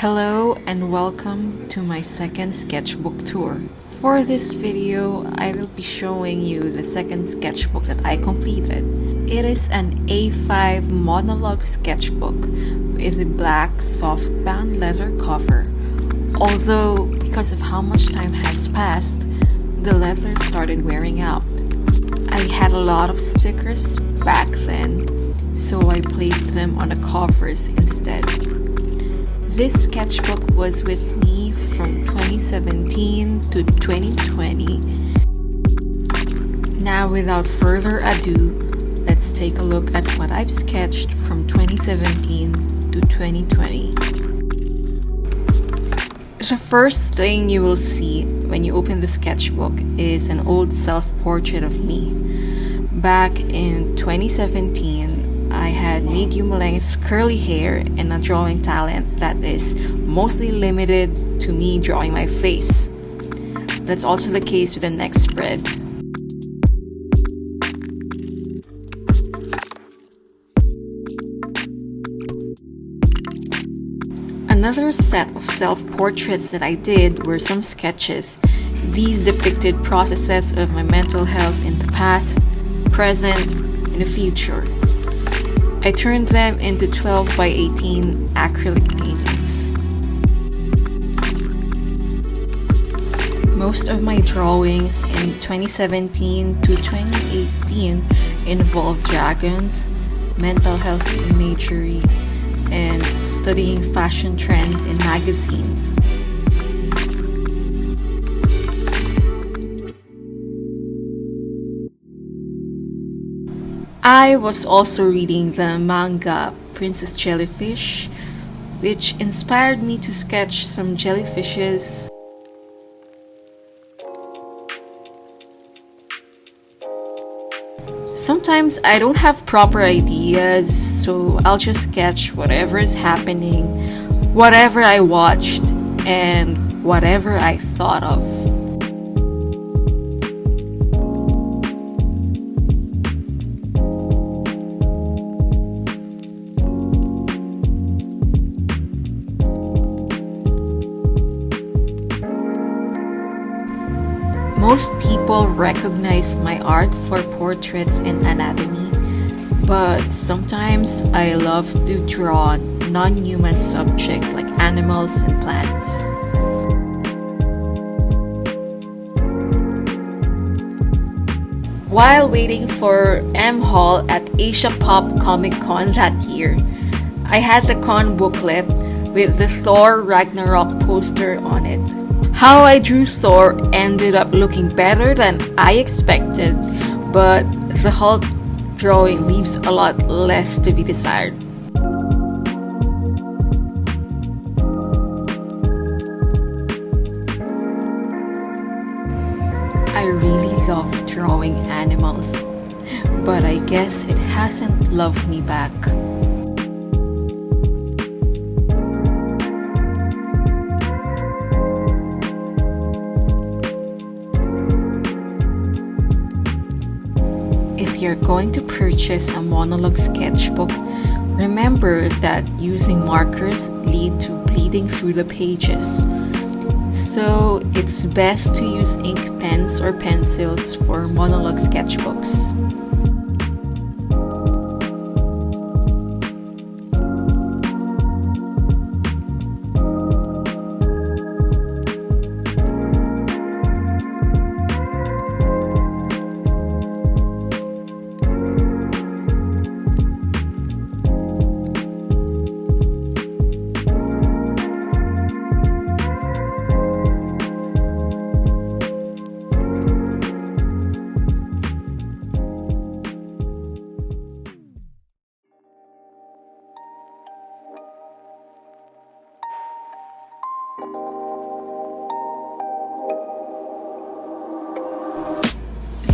Hello and welcome to my second sketchbook tour. For this video, I will be showing you the second sketchbook that I completed. It is an A5 monologue sketchbook with a black softbound leather cover. Although, because of how much time has passed, the leather started wearing out. I had a lot of stickers back then, so I placed them on the covers instead. This sketchbook was with me from 2017 to 2020. Now, without further ado, let's take a look at what I've sketched from 2017 to 2020. The first thing you will see when you open the sketchbook is an old self-portrait of me. Back in 2017, I had medium-length curly hair and a drawing talent that is mostly limited to me drawing my face. That's also the case with the next spread. Another set of self-portraits that I did were some sketches. These depicted processes of my mental health in the past, present, and the future. I turned them into 12 by 18 acrylic paintings. Most of my drawings in 2017 to 2018 involved dragons, mental health imagery, and studying fashion trends in magazines. I was also reading the manga Princess Jellyfish, which inspired me to sketch some jellyfishes. Sometimes I don't have proper ideas, so I'll just sketch whatever is happening, whatever I watched, and whatever I thought of. Most people recognize my art for portraits and anatomy, but sometimes I love to draw non-human subjects like animals and plants. While waiting for M Hall at Asia Pop Comic Con that year, I had the con booklet with the Thor Ragnarok poster on it. How I drew Thor ended up looking better than I expected, but the Hulk drawing leaves a lot less to be desired. I really love drawing animals, but I guess it hasn't loved me back. If you're going to purchase a monologue sketchbook, remember that using markers lead to bleeding through the pages. So it's best to use ink pens or pencils for monologue sketchbooks.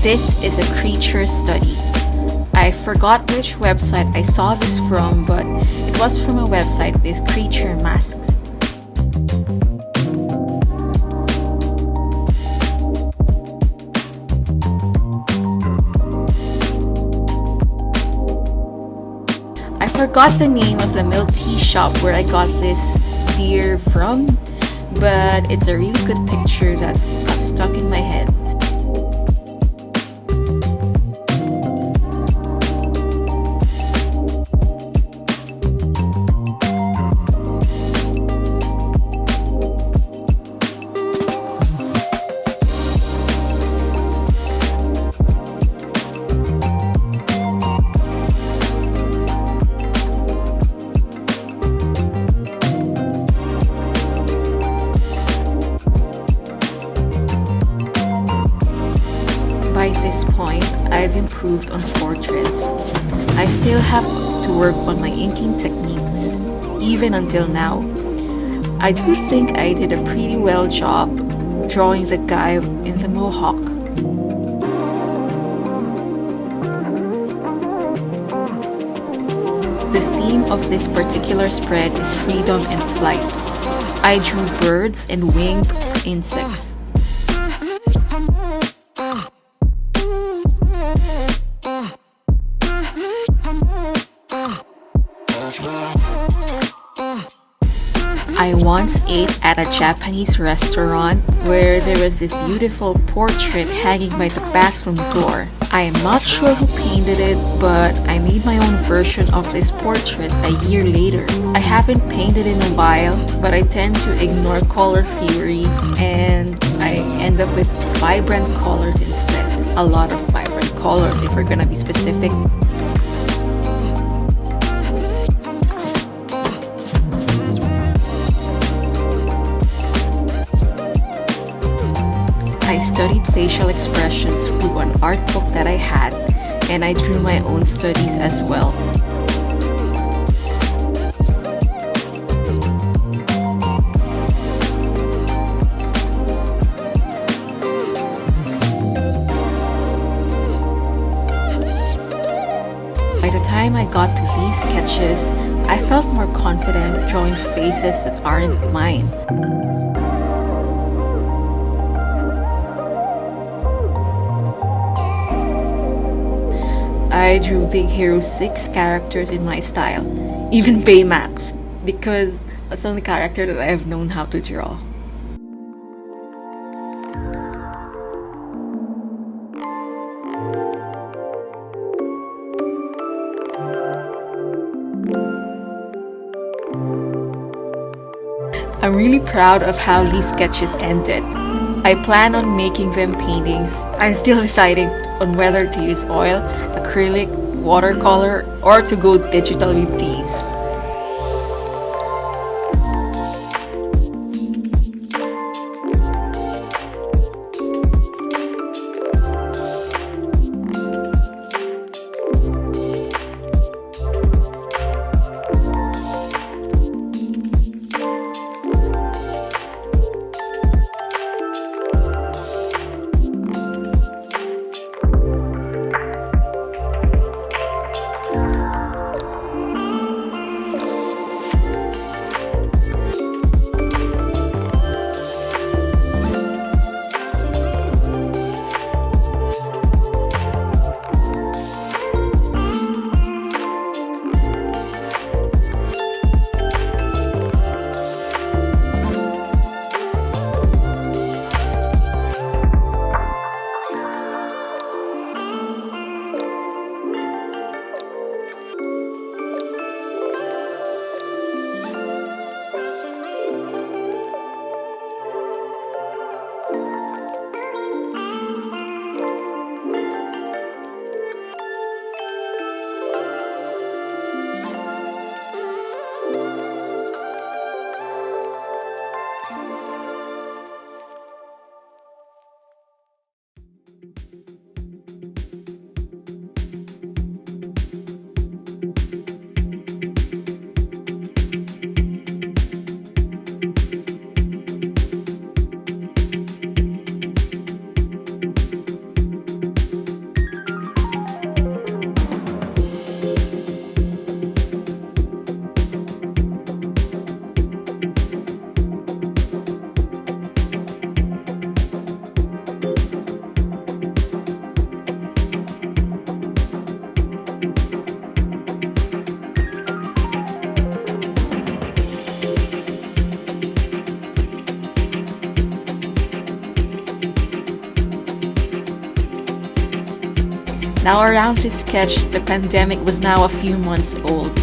This is a creature study. I forgot which website I saw this from, but it was from a website with creature masks. I forgot the name of the milk tea shop where I got this dear from, but it's a really good picture that got stuck in my head. By this point, I've improved on portraits. I still have to work on my inking techniques, even until now. I do think I did a pretty well job drawing the guy in the mohawk. The theme of this particular spread is freedom and flight. I drew birds and winged insects. I once ate at a Japanese restaurant where there was this beautiful portrait hanging by the bathroom door. I am not sure who painted it, but I made my own version of this portrait a year later. I haven't painted in a while, but I tend to ignore color theory and I end up with vibrant colors instead. A lot of vibrant colors if we're gonna be specific. I studied facial expressions through an art book that I had, and I drew my own studies as well. By the time I got to these sketches, I felt more confident drawing faces that aren't mine. I drew Big Hero 6 characters in my style, even Baymax, because that's the only character that I have known how to draw. I'm really proud of how these sketches ended. I plan on making them paintings. I'm still deciding on whether to use oil, acrylic, watercolor, or to go digital with these. Now around this sketch, the pandemic was now a few months old.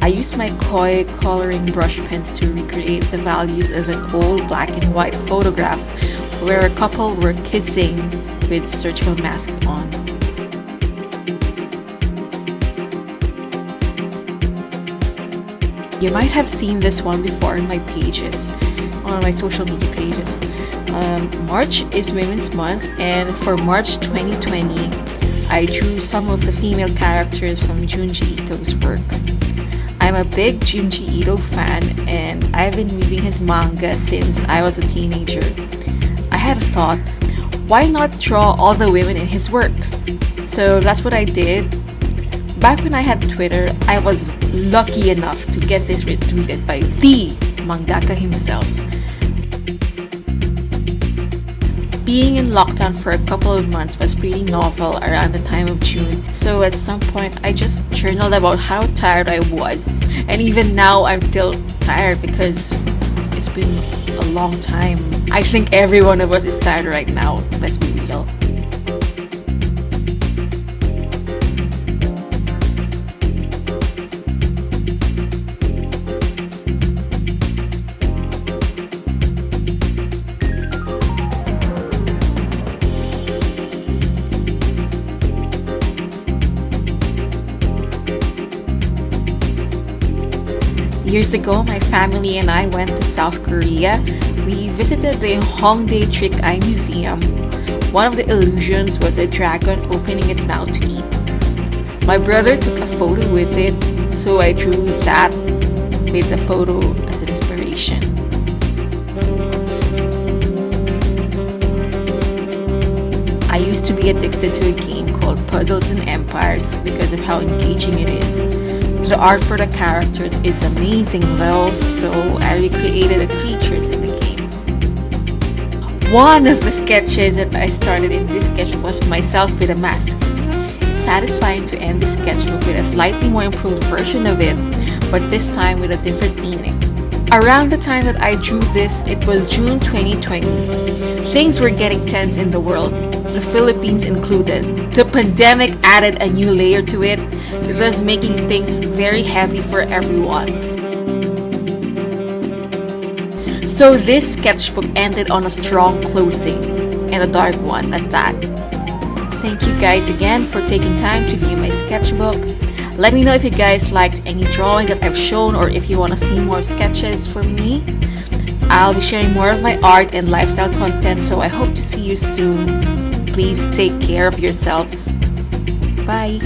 I used my koi coloring brush pens to recreate the values of an old black and white photograph where a couple were kissing with surgical masks on. You might have seen this one before in my pages, on my social media pages. March is Women's Month, and for March 2020, I drew some of the female characters from Junji Ito's work. I'm a big Junji Ito fan, and I've been reading his manga since I was a teenager. I had a thought, why not draw all the women in his work? So that's what I did. Back when I had Twitter, I was lucky enough to get this retweeted by the mangaka himself. Being in lockdown for a couple of months was pretty novel around the time of June, so at some point I just journaled about how tired I was. And even now I'm still tired because it's been a long time. I think every one of us is tired right now, let's be real. Years ago, my family and I went to South Korea. We visited the Hongdae Trick Eye Museum. One of the illusions was a dragon opening its mouth to eat. My brother took a photo with it, so I drew that with the photo as an inspiration. I used to be addicted to a game called Puzzles and Empires because of how engaging it is. The art for the characters is amazing though, so I recreated the creatures in the game. One of the sketches that I started in this sketchbook was myself with a mask. It's satisfying to end this sketchbook with a slightly more improved version of it, but this time with a different meaning. Around the time that I drew this, it was June 2020. Things were getting tense in the world, the Philippines included. The pandemic added a new layer to it, thus making things very heavy for everyone. So this sketchbook ended on a strong closing, and a dark one at that. Thank you guys again for taking time to view my sketchbook. Let me know if you guys liked any drawing that I've shown or if you want to see more sketches from me. I'll be sharing more of my art and lifestyle content, so I hope to see you soon. Please take care of yourselves. Bye!